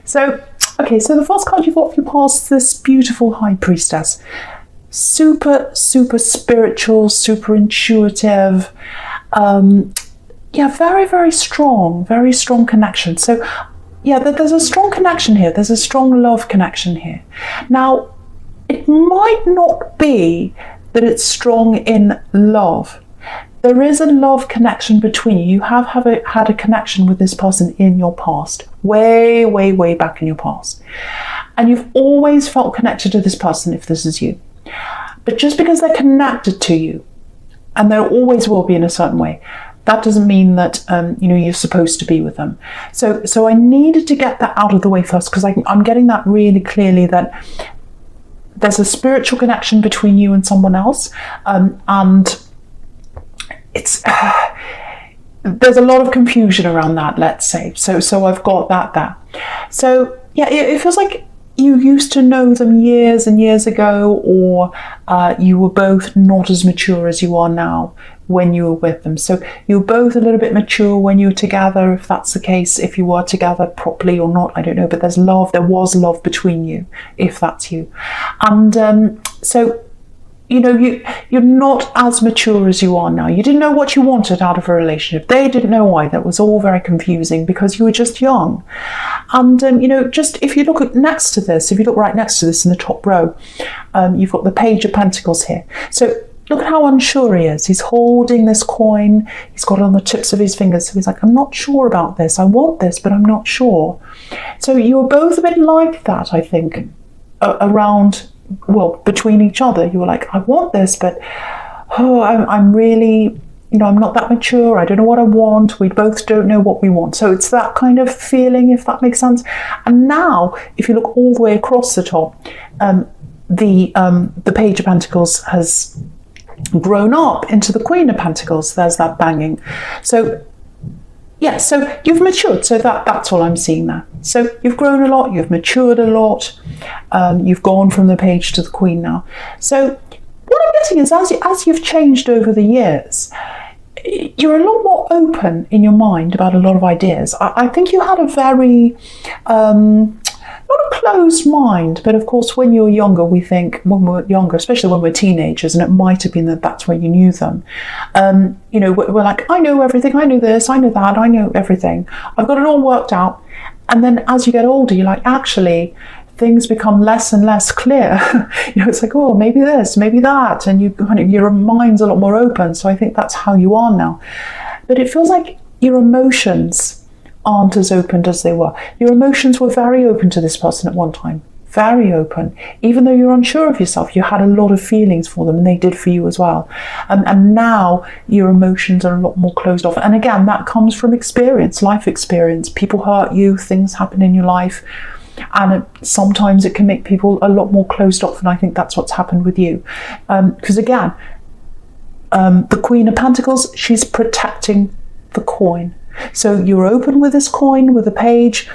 So, okay, so the first card you've got for your past is this beautiful High Priestess. Super, super spiritual, super intuitive. Yeah, very, very strong connection. So, yeah, there's a strong connection here. There's a strong love connection here. Now, it might not be that it's strong in love. There is a love connection between you. You have had a connection with this person in your past, way, way, way back in your past. And you've always felt connected to this person if this is you. But just because they're connected to you, and there always will be in a certain way, that doesn't mean that you're supposed to be with them. So I needed to get that out of the way first, because I'm getting that really clearly, that there's a spiritual connection between you and someone else, and it's there's a lot of confusion around that, let's say. So I've got that there. So yeah, it feels like you used to know them years and years ago, or you were both not as mature as you are now when you were with them. So you were both a little bit mature when you were together, if that's the case, if you were together properly or not, I don't know, but there was love between you, if that's you. And so, you're not as mature as you are now. You didn't know what you wanted out of a relationship. They didn't know why. That was all very confusing because you were just young. And, just if you look right next to this in the top row, you've got the Page of Pentacles here. So look at how unsure he is. He's holding this coin. He's got it on the tips of his fingers. So he's like, I'm not sure about this. I want this, but I'm not sure. So you're both a bit like that, I think, between each other. You were like, I want this, but I'm really, I'm not that mature. I don't know what I want. We both don't know what we want. So it's that kind of feeling, if that makes sense. And now, if you look all the way across the top, the Page of Pentacles has grown up into the Queen of Pentacles. There's that banging. So yeah, so you've matured. So that's all I'm seeing there. So you've grown a lot, you've matured a lot, you've gone from the Page to the Queen now. So what I'm getting is, as you've changed over the years, you're a lot more open in your mind about a lot of ideas. I think you had a very not a closed mind, but of course when you're younger, we think, when we're younger, especially when we're teenagers, and it might have been that's when you knew them, we're like, I know everything, I know this, I know that, I know everything, I've got it all worked out. And then as you get older, you're like, actually, things become less and less clear. It's like, oh, maybe this, maybe that, and your mind's a lot more open. So I think that's how you are now. But it feels like your emotions aren't as open as they were. Your emotions were very open to this person at one time, very open. Even though you're unsure of yourself, you had a lot of feelings for them, and they did for you as well. And now your emotions are a lot more closed off. And again, that comes from experience, life experience. People hurt you, things happen in your life, and sometimes it can make people a lot more closed off. And I think that's what's happened with you. Because again, the Queen of Pentacles, she's protecting the coin. So you're open with this coin, with the Page.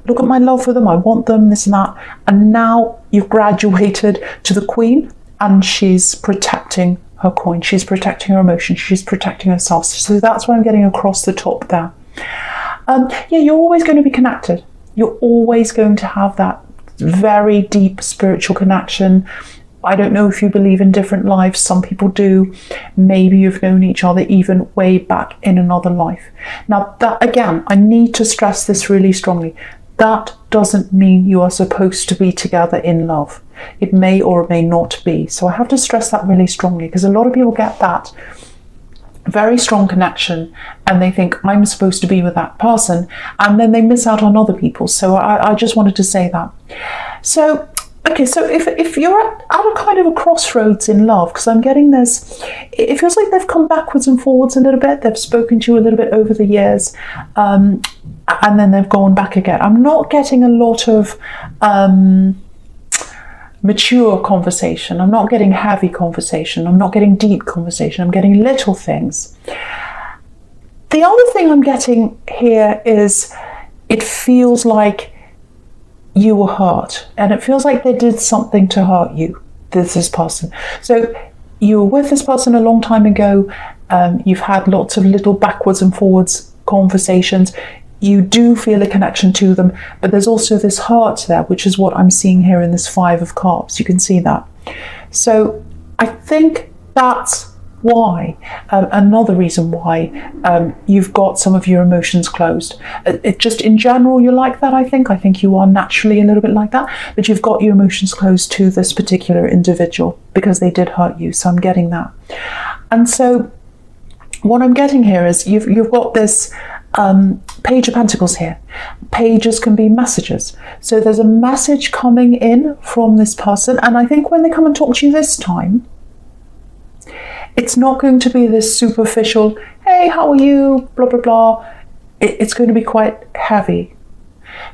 Look at my love for them, I want them, this and that. And now you've graduated to the Queen, and she's protecting her coin. She's protecting her emotions. She's protecting herself. So that's what I'm getting across the top there. Yeah, you're always going to be connected. You're always going to have that very deep spiritual connection. I don't know if you believe in different lives. Some people do. Maybe you've known each other even way back in another life. Now, that again, I need to stress this really strongly. That doesn't mean you are supposed to be together in love. It may or may not be. So I have to stress that really strongly, because a lot of people get that very strong connection and they think, I'm supposed to be with that person, and then they miss out on other people. So I just wanted to say that. So okay, so if you're at a kind of a crossroads in love, because I'm getting this, it feels like they've come backwards and forwards a little bit. They've spoken to you a little bit over the years, and then they've gone back again. I'm not getting a lot of mature conversation. I'm not getting heavy conversation. I'm not getting deep conversation. I'm getting little things. The other thing I'm getting here is it feels like you were hurt, and it feels like they did something to hurt you, this person. So you were with this person a long time ago. You've had lots of little backwards and forwards conversations. you do feel a connection to them, but there's also this heart there, which is what I'm seeing here in this 5 of Cups. You can see that. So I think that's why, another reason why you've got some of your emotions closed. It just in general, you're like that, I think you are naturally a little bit like that, but you've got your emotions closed to this particular individual because they did hurt you. So I'm getting that. And so what I'm getting here is you've got this Page of Pentacles here. Pages can be messages. So there's a message coming in from this person, and I think when they come and talk to you this time, it's not going to be this superficial, hey, how are you, blah, blah, blah. It's going to be quite heavy.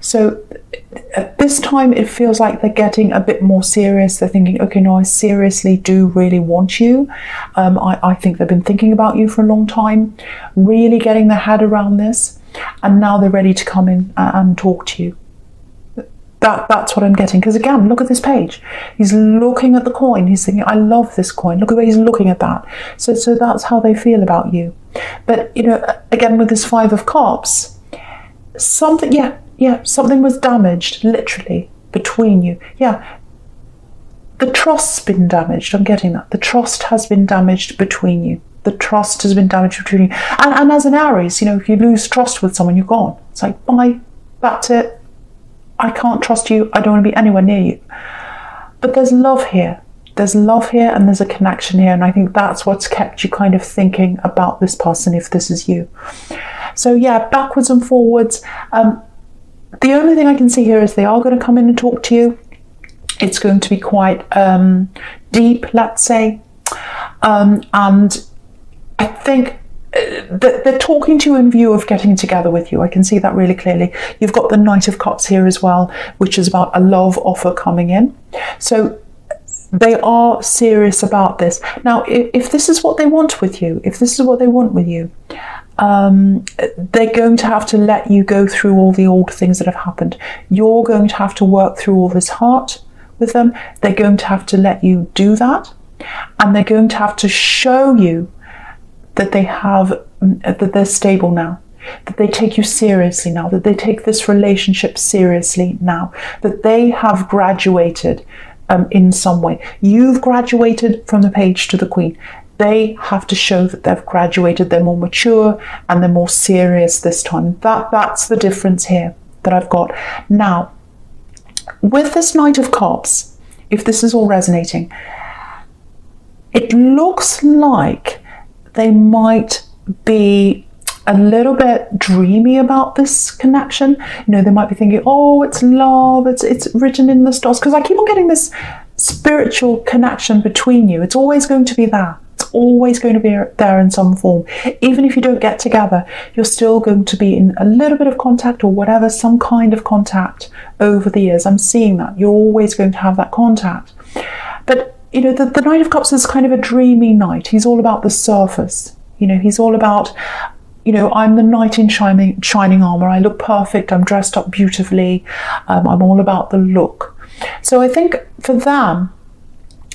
So at this time, it feels like they're getting a bit more serious. They're thinking, okay, no, I seriously do really want you. I think they've been thinking about you for a long time, really getting their head around this. And now they're ready to come in and talk to you. That's what I'm getting. Because again, look at this page. He's looking at the coin. He's thinking, I love this coin. Look at the way he's looking at that. So that's how they feel about you. But, you know, again, with this 5 of Cups, something, something was damaged, literally, between you. Yeah, the trust's been damaged. I'm getting that. The trust has been damaged between you. The trust has been damaged between you. And as an Aries, you know, if you lose trust with someone, you're gone. It's like, bye, that's it. I can't trust you. I don't want to be anywhere near you. But there's love here. There's love here and there's a connection here. And I think that's what's kept you kind of thinking about this person if this is you. So yeah, backwards and forwards. The only thing I can see here is they are going to come in and talk to you. It's going to be quite deep, let's say. And I think they're talking to you in view of getting together with you. I can see that really clearly. You've got the Knight of Cups here as well, which is about a love offer coming in. So they are serious about this. Now, if this is what they want with you, they're going to have to let you go through all the old things that have happened. You're going to have to work through all this heart with them. They're going to have to let you do that. And they're going to have to show you that that they're stable now, that they take you seriously now, that they take this relationship seriously now, that they have graduated in some way. You've graduated from the Page to the Queen. They have to show that they've graduated, they're more mature and they're more serious this time. That's the difference here that I've got. Now, with this Knight of Cups, if this is all resonating, it looks like they might be a little bit dreamy about this connection. You know, they might be thinking, oh, it's love, it's written in the stars. Because I keep on getting this spiritual connection between you. It's always going to be there. It's always going to be there in some form. Even if you don't get together, you're still going to be in a little bit of contact or whatever, some kind of contact over the years. I'm seeing that. You're always going to have that contact. But you know, the Knight of Cups is kind of a dreamy knight. He's all about the surface. You know, he's all about, you know, I'm the knight in shining armor. I look perfect. I'm dressed up beautifully. I'm all about the look. So I think for them,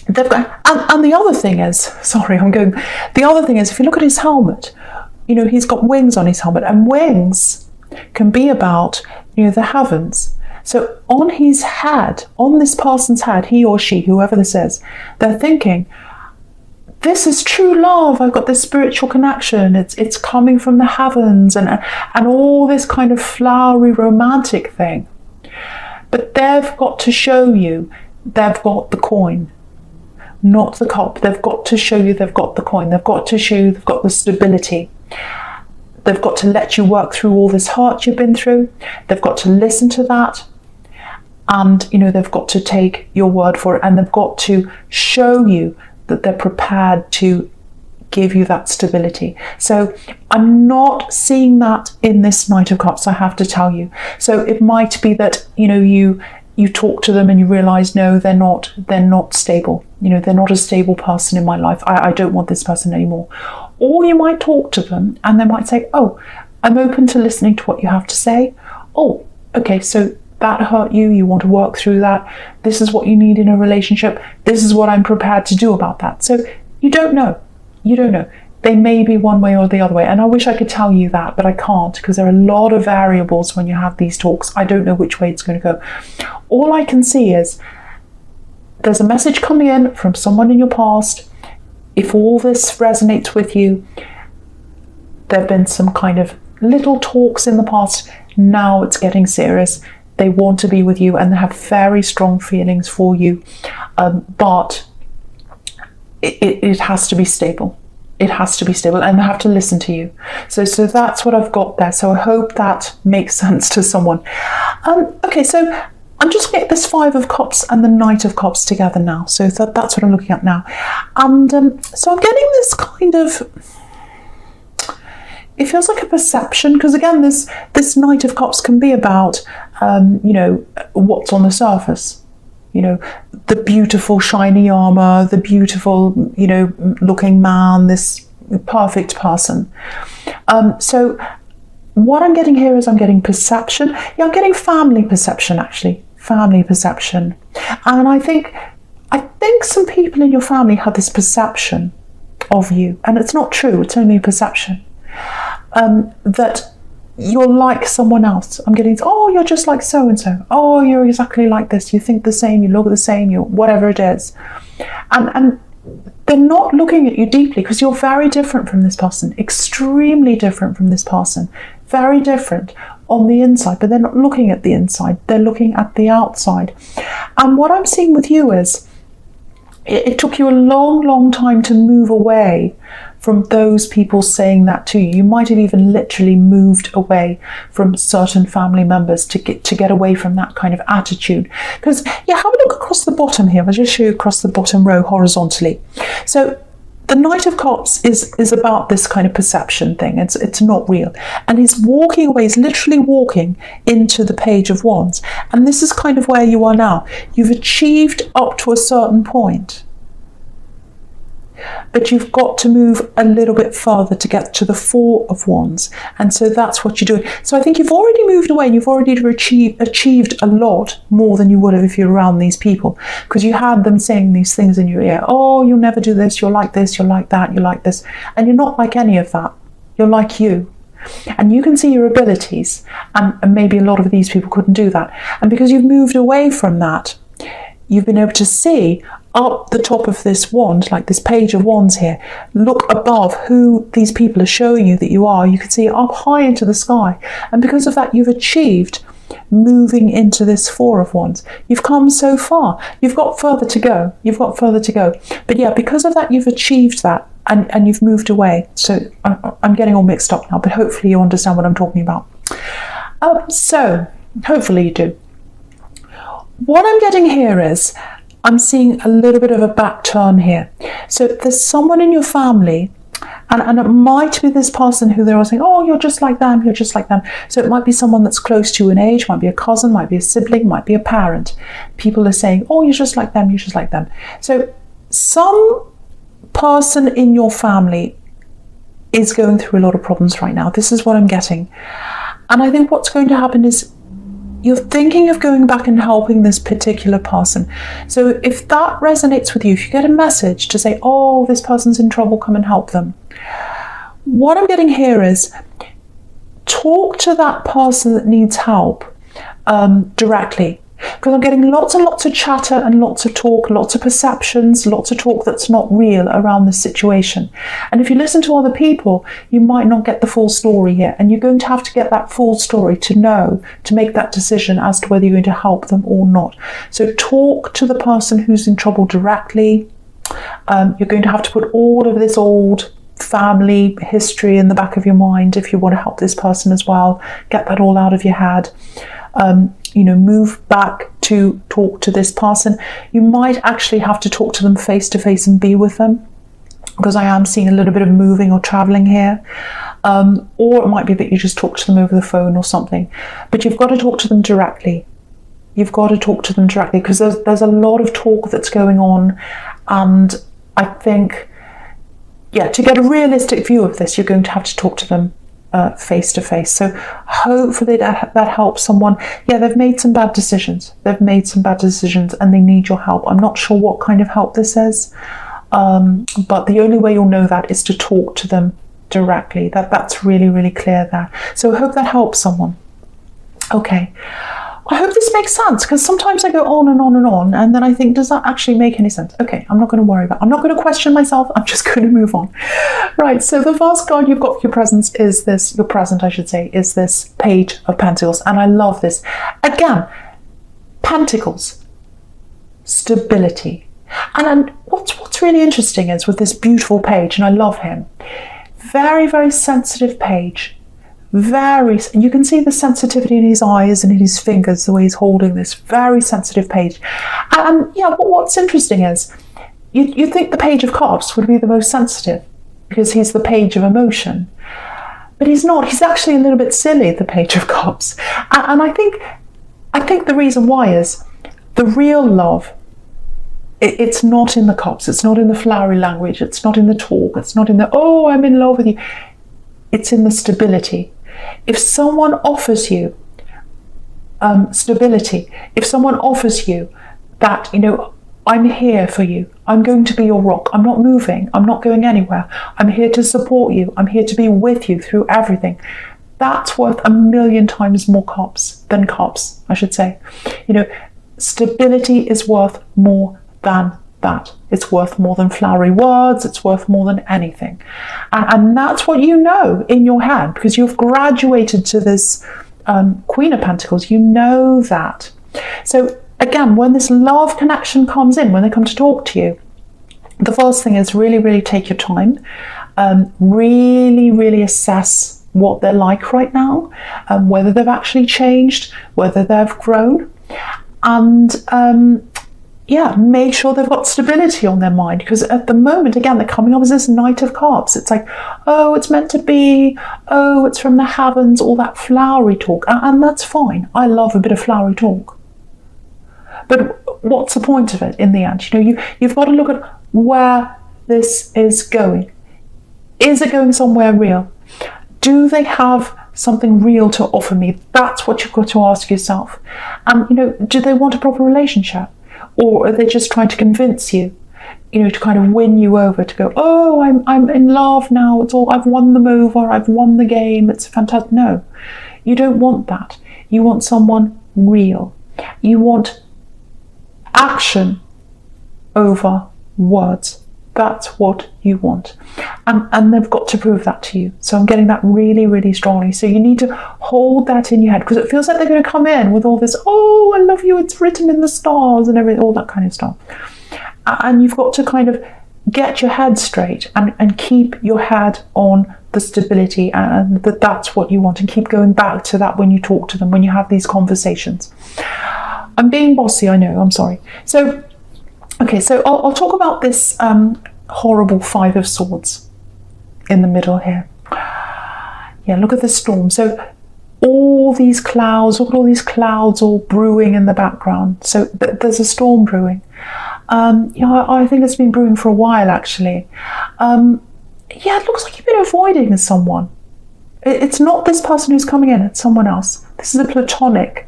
they've got, and the other thing is, the other thing is, if you look at his helmet, you know, he's got wings on his helmet, and wings can be about, you know, the heavens. So on his head, on this person's head, he or she, whoever this is, they're thinking, this is true love. I've got this spiritual connection. It's coming from the heavens and all this kind of flowery romantic thing. But they've got to show you they've got the coin, not the cup. They've got to show you they've got the coin. They've got to show you they've got the stability. They've got to let you work through all this heart you've been through. They've got to listen to that. And, you know, they've got to take your word for it, and they've got to show you that they're prepared to give you that stability. So I'm not seeing that in this Knight of Cups, I have to tell you. So it might be that, you know, you talk to them and you realize, no, they're not stable. You know, they're not a stable person in my life. I don't want this person anymore. Or you might talk to them and they might say, oh, I'm open to listening to what you have to say. Oh, okay, so that hurt you, you want to work through that. This is what you need in a relationship. This is what I'm prepared to do about that. So you don't know. they may be one way or the other way. And I wish I could tell you that, but I can't, because there are a lot of variables when you have these talks. I don't know which way it's going to go. All I can see is there's a message coming in from someone in your past. If all this resonates with you, there have been some kind of little talks in the past. Now it's getting serious. They want to be with you and they have very strong feelings for you. But it has to be stable. It has to be stable, and they have to listen to you. So that's what I've got there. So I hope that makes sense to someone. Okay, so I'm just getting this 5 of Cups and the Knight of Cups together now. So that's what I'm looking at now. And so I'm getting this kind of, it feels like a perception, because again, this Knight of Cups can be about, you know, what's on the surface. You know, the beautiful shiny armor, the beautiful, you know, looking man, this perfect person. So what I'm getting here is I'm getting perception. Yeah, I'm getting family perception, actually. Family perception. And I think some people in your family have this perception of you, and it's not true, it's only a perception. That you're like someone else. I'm getting, oh, you're just like so-and-so. Oh, you're exactly like this. You think the same, you look the same, you whatever it is. And they're not looking at you deeply, because you're very different from this person, extremely different from this person, very different on the inside, but they're not looking at the inside, they're looking at the outside. And what I'm seeing with you is, it took you a long time to move away from those people saying that to you. You might have even literally moved away from certain family members to get away from that kind of attitude. Because, yeah, have a look across the bottom here. I'll just show you across the bottom row horizontally. So the Knight of Cups is about this kind of perception thing. It's not real. And he's walking away, he's literally walking into the Page of Wands. And this is kind of where you are now. You've achieved up to a certain point, but you've got to move a little bit further to get to the 4 of Wands. And so that's what you're doing. So I think you've already moved away, and you've already achieved a lot more than you would have if you're around these people, because you had them saying these things in your ear. Oh, you'll never do this, you're like this, you're like that, you're like this. And you're not like any of that. You're like you. And you can see your abilities, and maybe a lot of these people couldn't do that. And because you've moved away from that, you've been able to see up the top of this wand, like this Page of Wands here, look above who these people are showing you that you are. You can see up high into the sky. And because of that, you've achieved moving into this 4 of Wands. You've come so far. You've got further to go. You've got further to go. But yeah, because of that, you've achieved that, and you've moved away. So I'm getting all mixed up now, but hopefully you understand what I'm talking about. So hopefully you do. What I'm getting here is, I'm seeing a little bit of a back turn here. So there's someone in your family, and it might be this person who they're all saying, oh, you're just like them, you're just like them. So it might be someone that's close to you in age, might be a cousin, might be a sibling, might be a parent. People are saying, oh, you're just like them, you're just like them. So some person in your family is going through a lot of problems right now. This is what I'm getting. And I think what's going to happen is, you're thinking of going back and helping this particular person. So if that resonates with you, if you get a message to say, oh, this person's in trouble, come and help them. What I'm getting here is, talk to that person that needs help directly. Because I'm getting lots and lots of chatter and lots of talk, lots of perceptions, lots of talk that's not real around this situation. And if you listen to other people, you might not get the full story here. And you're going to have to get that full story to know, to make that decision as to whether you're going to help them or not. So talk to the person who's in trouble directly. You're going to have to put all of this old family history in the back of your mind if you want to help this person as well. Get that all out of your head. You know, move back to talk to this person. You might actually have to talk to them face to face and be with them, because I am seeing a little bit of moving or traveling here. Or it might be that you just talk to them over the phone or something. But you've got to talk to them directly. You've got to talk to them directly, because there's a lot of talk that's going on. And I think, yeah, to get a realistic view of this, you're going to have to talk to them face to face. So hopefully that helps someone. Yeah, they've made some bad decisions. They've made some bad decisions and they need your help. I'm not sure what kind of help this is. but the only way you'll know that is to talk to them directly. That's really, really clear there. So I hope that helps someone. Okay. I hope this makes sense, because sometimes I go on and on and on, and then I think, does that actually make any sense? Okay, I'm not going to worry about it. I'm not going to question myself. I'm just going to move on. Right, so the first card you've got for your present is this, your present, I should say, is this Page of Pentacles. And I love this. Again, Pentacles, stability. And what's really interesting is with this beautiful page, and I love him, very, very sensitive page. Very, and you can see the sensitivity in his eyes and in his fingers, the way he's holding this very sensitive page. And yeah, what's interesting is you think the Page of Cups would be the most sensitive because he's the page of emotion, but he's not. He's actually a little bit silly, the Page of Cups. And I think the reason why is the real love. It's not in the cups. It's not in the flowery language. It's not in the talk. It's not in the, oh, I'm in love with you. It's in the stability. If someone offers you stability, if someone offers you that, you know, I'm here for you, I'm going to be your rock, I'm not moving, I'm not going anywhere, I'm here to support you, I'm here to be with you through everything, that's worth 1,000,000 times more cups, I should say. You know, stability is worth more than that. It's worth more than flowery words. It's worth more than anything. And that's what you know in your head, because you've graduated to this Queen of Pentacles. You know that. So again, when this love connection comes in, when they come to talk to you, the first thing is really, really take your time. Really, really assess what they're like right now, whether they've actually changed, whether they've grown. And yeah, make sure they've got stability on their mind, because at the moment, again, they're coming up as this Knight of Cups. It's like, oh, it's meant to be, oh, it's from the heavens, all that flowery talk. And that's fine. I love a bit of flowery talk. But what's the point of it in the end? You know, you've got to look at where this is going. Is it going somewhere real? Do they have something real to offer me? That's what you've got to ask yourself. And, you know, do they want a proper relationship? Or are they just trying to convince you, you know, to kind of win you over, to go, oh, I'm in love now, it's all, I've won them over, I've won the game, it's fantastic. No, you don't want that. You want someone real. You want action over words. That's what you want. And they've got to prove that to you. So I'm getting that really, really strongly. So you need to hold that in your head, because it feels like they're going to come in with all this, oh, I love you, it's written in the stars and everything, all that kind of stuff. And you've got to kind of get your head straight and keep your head on the stability, and that's what you want, and keep going back to that when you talk to them, when you have these conversations. I'm being bossy, I know, I'm sorry. So okay, so I'll talk about this horrible Five of Swords in the middle here. Yeah, look at the storm. So all these clouds, look at all these clouds all brewing in the background. So there's a storm brewing. Yeah, I think it's been brewing for a while, actually. Yeah, it looks like you've been avoiding someone. It's not this person who's coming in, it's someone else. This is a platonic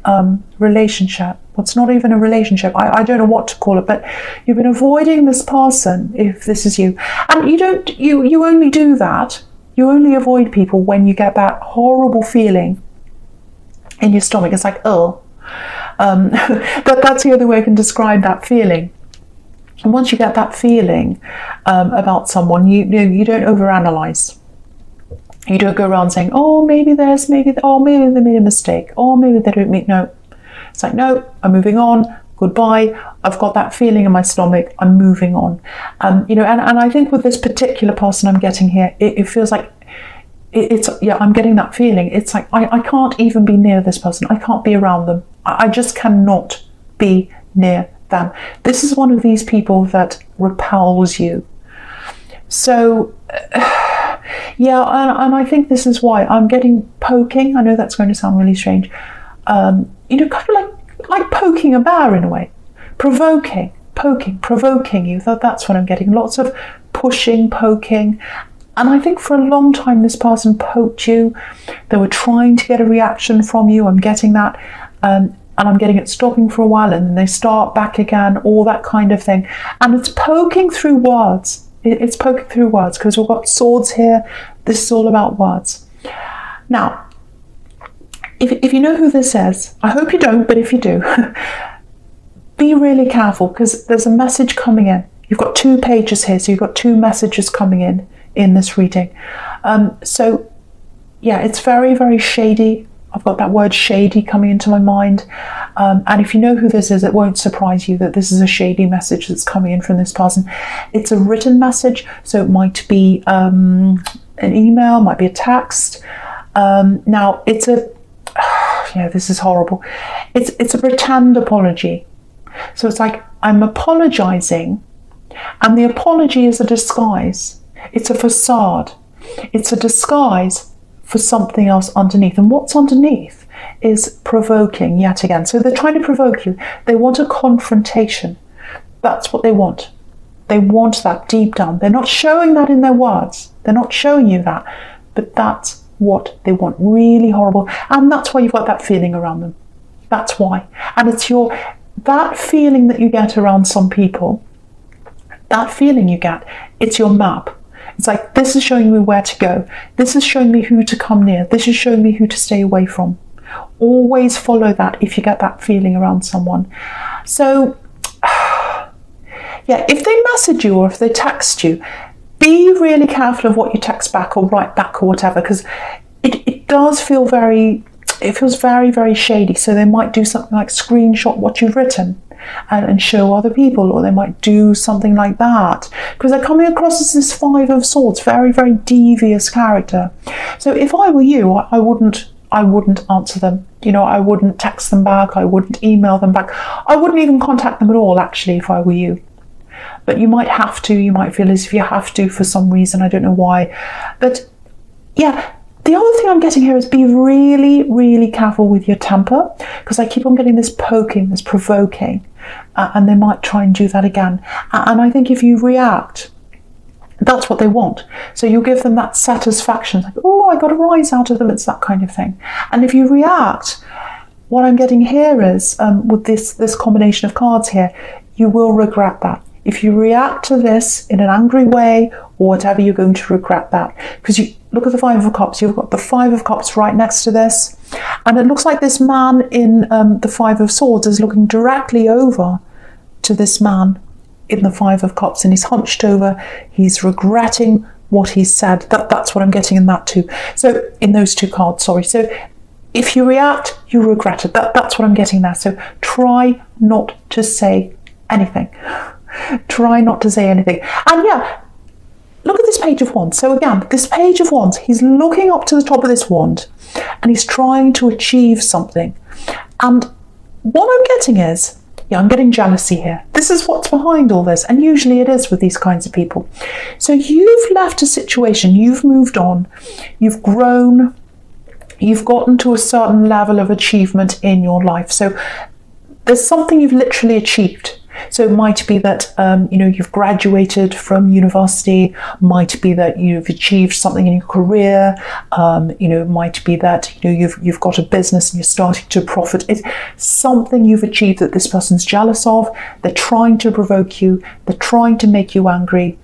relationship. Well, it's not even a relationship. I don't know what to call it, but you've been avoiding this person if this is you. And you only do that. You only avoid people when you get that horrible feeling in your stomach. It's like, oh. That's the other way I can describe that feeling. And once you get that feeling about someone, you don't overanalyze. You don't go around saying, oh, maybe this, maybe that, oh, maybe they made a mistake, or maybe they don't mean, no. It's like, no, I'm moving on, goodbye, I've got that feeling in my stomach, I'm moving on. You know, and I think with this particular person I'm getting here, it feels like, yeah, I'm getting that feeling. It's like, I can't even be near this person, I can't be around them. I just cannot be near them. This is one of these people that repels you. So, yeah, and I think this is why I'm getting poking. I know that's going to sound really strange. You know, kind of like poking a bear in a way. Provoking you. That's what I'm getting. Lots of pushing, poking. And I think for a long time this person poked you. They were trying to get a reaction from you. I'm getting that. and I'm getting it stopping for a while, and then they start back again, all that kind of thing. And it's poking through words. It's poking through words because we've got swords here. This is all about words. Now, if you know who this is, I hope you don't, but if you do, be really careful because there's a message coming in. You've got 2 pages here, so you've got 2 messages coming in this reading. So, yeah, it's very, very shady. I've got that word shady coming into my mind. And if you know who this is, it won't surprise you that this is a shady message that's coming in from this person. It's a written message, so it might be an email, might be a text. Now, it's a... yeah, this is horrible. It's a pretend apology. So it's like, I'm apologizing, and the apology is a disguise. It's a facade. It's a disguise for something else underneath. And what's underneath is provoking yet again. So they're trying to provoke you. They want a confrontation. That's what they want. They want that deep down. They're not showing that in their words. They're not showing you that. But that's what they want. Really horrible. And that's why you've got that feeling around them. That's why. And it's that feeling that you get around some people, that feeling you get, it's your map. It's like, this is showing me where to go. This is showing me who to come near. This is showing me who to stay away from. Always follow that if you get that feeling around someone. So, yeah, if they message you or if they text you, be really careful of what you text back or write back or whatever, because it does feel very, it feels very, very shady. So they might do something like screenshot what you've written and show other people, or they might do something like that because they're coming across as this 5 of Swords, very, very devious character. So if I were you, I wouldn't answer them. You know, I wouldn't text them back. I wouldn't email them back. I wouldn't even contact them at all, actually, if I were you. But you might have to. You might feel as if you have to for some reason. I don't know why. But yeah, the other thing I'm getting here is be really, really careful with your temper, because I keep on getting this poking, this provoking, and they might try and do that again. And I think if you react, that's what they want. So you'll give them that satisfaction, like, oh, I got a rise out of them. It's that kind of thing. And if you react, what I'm getting here is, with this combination of cards here, you will regret that. If you react to this in an angry way or whatever, you're going to regret that. Because you look at the 5 of Cups, you've got the 5 of Cups right next to this. And it looks like this man in the 5 of Swords is looking directly over to this man in the 5 of Cups, and he's hunched over. He's regretting what he said. That's what I'm getting in that too. So in those 2 cards, sorry. So if you react, you regret it. That's what I'm getting there. So try not to say anything. Try not to say anything. And yeah, look at this Page of Wands. So again, this Page of Wands, he's looking up to the top of this wand and he's trying to achieve something. And what I'm getting is, yeah, I'm getting jealousy here. This is what's behind all this. And usually it is with these kinds of people. So you've left a situation, you've moved on, you've grown, you've gotten to a certain level of achievement in your life. So there's something you've literally achieved. So it might be that, you've graduated from university, might be that you've achieved something in your career, it might be that, you've got a business and you're starting to profit. It's something you've achieved that this person's jealous of. They're trying to provoke you. They're trying to make you angry.